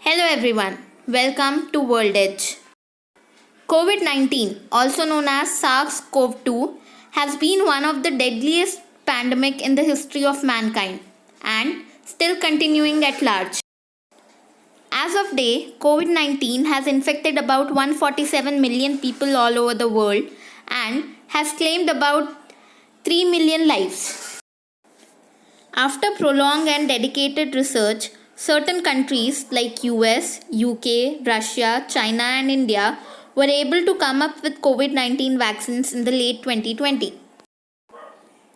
Hello everyone, welcome to World Edge. COVID 19, also known as SARS CoV 2, has been one of the deadliest pandemic in the history of mankind and still continuing at large. As of day, COVID 19 has infected about 147 million people all over the world and has claimed about 3 million lives. After prolonged and dedicated research, certain countries like US, UK, Russia, China and India were able to come up with COVID-19 vaccines in the late 2020.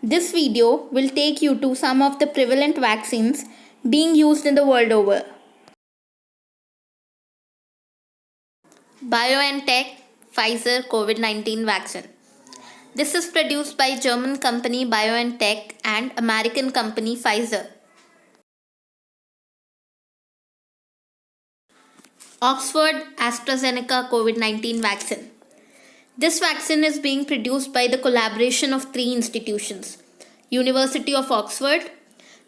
This video will take you to some of the prevalent vaccines being used in the world over. BioNTech Pfizer COVID-19 vaccine. This is produced by German company BioNTech and American company Pfizer. Oxford AstraZeneca COVID-19 vaccine. This vaccine is being produced by the collaboration of three institutions: University of Oxford,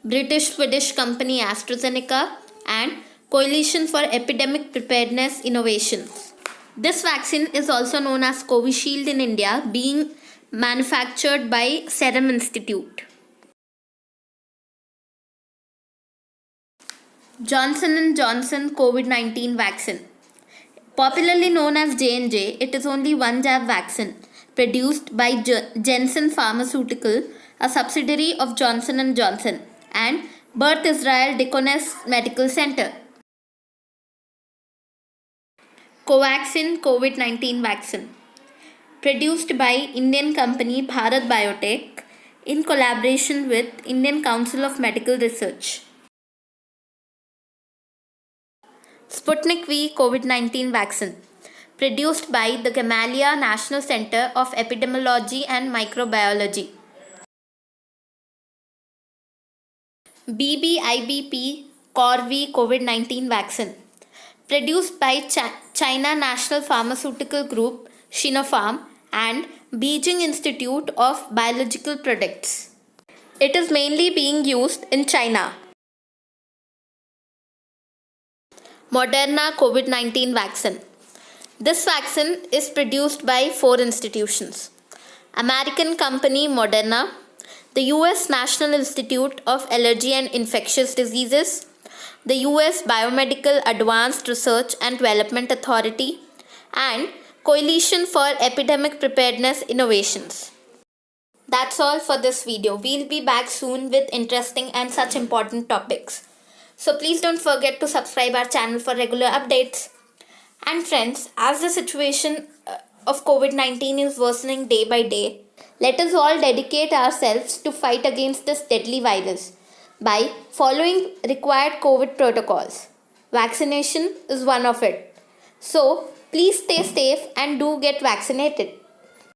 British-Swedish company AstraZeneca, and Coalition for Epidemic Preparedness Innovations. This vaccine is also known as Covishield in India, being manufactured by Serum Institute. Johnson & Johnson COVID-19 vaccine. Popularly known as J&J, it is only one jab vaccine produced by Janssen Pharmaceutical, a subsidiary of Johnson & Johnson, and Beth Israel Deaconess Medical Center. Covaxin COVID-19 vaccine. Produced by Indian company Bharat Biotech in collaboration with Indian Council of Medical Research. Sputnik V COVID-19 vaccine. Produced by the Gamaleya National Center of Epidemiology and Microbiology. BBIBP CoRV COVID-19 vaccine. Produced by China National Pharmaceutical Group, Sinopharm, and Beijing Institute of Biological Products. It is mainly being used in China. Moderna COVID-19 vaccine. This vaccine is produced by four institutions: American company Moderna, the US National Institute of Allergy and Infectious Diseases, the US Biomedical Advanced Research and Development Authority, and Coalition for Epidemic Preparedness Innovations. That's all for this video. We'll be back soon with interesting and such important topics. So please don't forget to subscribe our channel for regular updates. And friends, as the situation of COVID-19 is worsening day by day, let us all dedicate ourselves to fight against this deadly virus by following required COVID protocols. Vaccination is one of it. So please stay safe and do get vaccinated.